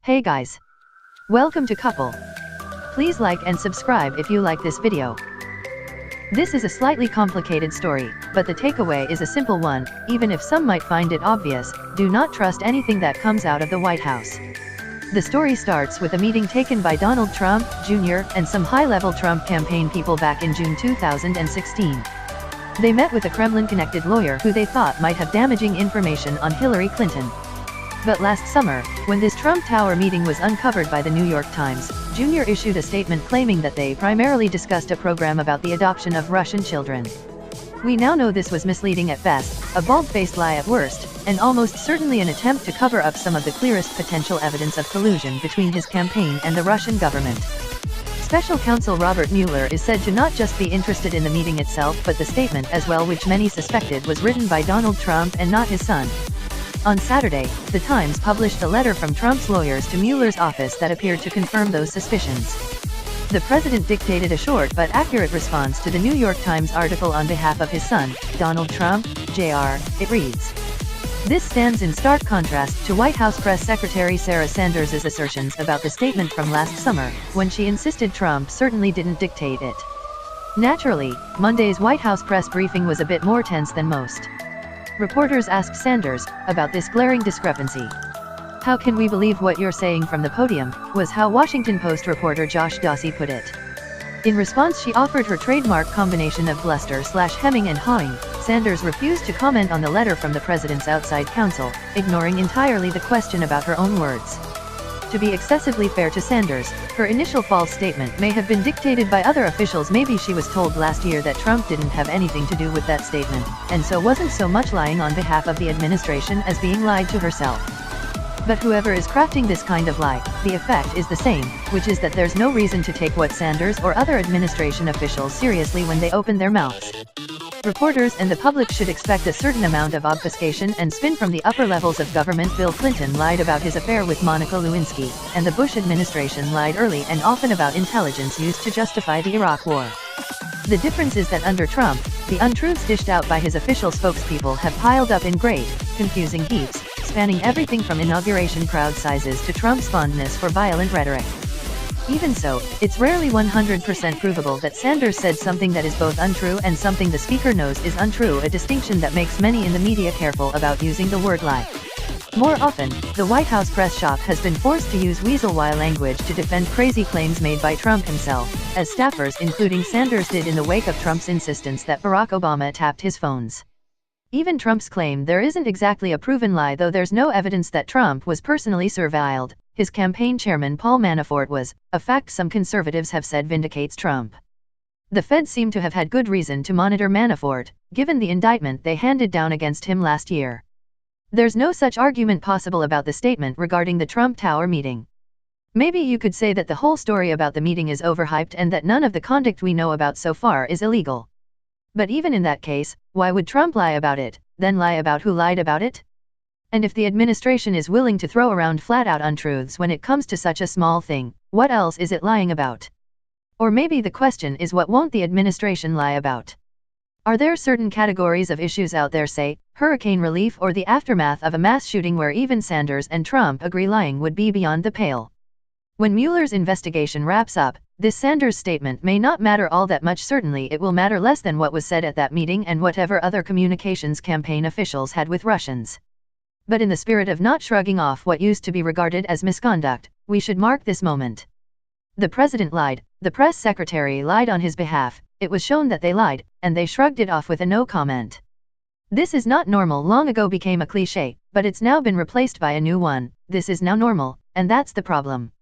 Hey guys. Welcome to Couple. Please like and subscribe if you like this video. This is a slightly complicated story, but the takeaway is a simple one. Even if some might find it obvious, do not trust anything that comes out of the White House. The story starts with a meeting taken by Donald Trump, Jr., and some high-level Trump campaign people back in June 2016. They met with a Kremlin-connected lawyer who they thought might have damaging information on Hillary Clinton. But last summer, when this Trump Tower meeting was uncovered by the New York Times, Jr. issued a statement claiming that they primarily discussed a program about the adoption of Russian children. We now know this was misleading at best, a bald-faced lie at worst, and almost certainly an attempt to cover up some of the clearest potential evidence of collusion between his campaign and the Russian government. Special counsel Robert Mueller is said to not just be interested in the meeting itself but the statement as well, which many suspected was written by Donald Trump and not his son. On Saturday, The Times published a letter from Trump's lawyers to Mueller's office that appeared to confirm those suspicions. The president dictated a short but accurate response to the New York Times article on behalf of his son, Donald Trump, Jr. It reads, "This stands in stark contrast to White House Press Secretary Sarah Sanders' assertions about the statement from last summer, when she insisted Trump certainly didn't dictate it." Naturally, Monday's White House press briefing was a bit more tense than most. Reporters asked Sanders about this glaring discrepancy. "How can we believe what you're saying from the podium?" was how Washington Post reporter Josh Dawsey put it. In response, she offered her trademark combination of bluster/hemming and hawing. Sanders refused to comment on the letter from the president's outside counsel, ignoring entirely the question about her own words. To be excessively fair to Sanders, her initial false statement may have been dictated by other officials. Maybe she was told last year that Trump didn't have anything to do with that statement, and so wasn't so much lying on behalf of the administration as being lied to herself. But whoever is crafting this kind of lie, the effect is the same, which is that there's no reason to take what Sanders or other administration officials seriously when they open their mouths. Reporters and the public should expect a certain amount of obfuscation and spin from the upper levels of government. Bill Clinton lied about his affair with Monica Lewinsky, and the Bush administration lied early and often about intelligence used to justify the Iraq War. The difference is that under Trump, the untruths dished out by his official spokespeople have piled up in great, confusing heaps, spanning everything from inauguration crowd sizes to Trump's fondness for violent rhetoric. Even so, it's rarely 100% provable that Sanders said something that is both untrue and something the speaker knows is untrue, a distinction that makes many in the media careful about using the word lie. More often, the White House press shop has been forced to use weasel-wire language to defend crazy claims made by Trump himself, as staffers including Sanders did in the wake of Trump's insistence that Barack Obama tapped his phones. Even Trump's claim there isn't exactly a proven lie, though there's no evidence that Trump was personally surveilled. His campaign chairman Paul Manafort was, a fact some conservatives have said vindicates Trump. The Feds seem to have had good reason to monitor Manafort, given the indictment they handed down against him last year. There's no such argument possible about the statement regarding the Trump Tower meeting. Maybe you could say that the whole story about the meeting is overhyped and that none of the conduct we know about so far is illegal. But even in that case, why would Trump lie about it, then lie about who lied about it? And if the administration is willing to throw around flat-out untruths when it comes to such a small thing, what else is it lying about? Or maybe the question is, what won't the administration lie about? Are there certain categories of issues out there, say, hurricane relief or the aftermath of a mass shooting, where even Sanders and Trump agree lying would be beyond the pale? When Mueller's investigation wraps up, this Sanders statement may not matter all that much. Certainly it will matter less than what was said at that meeting and whatever other communications campaign officials had with Russians. But in the spirit of not shrugging off what used to be regarded as misconduct, we should mark this moment. The president lied, the press secretary lied on his behalf, it was shown that they lied, and they shrugged it off with a no comment. This is not normal. Long ago became a cliché, but it's now been replaced by a new one. This is now normal, and that's the problem.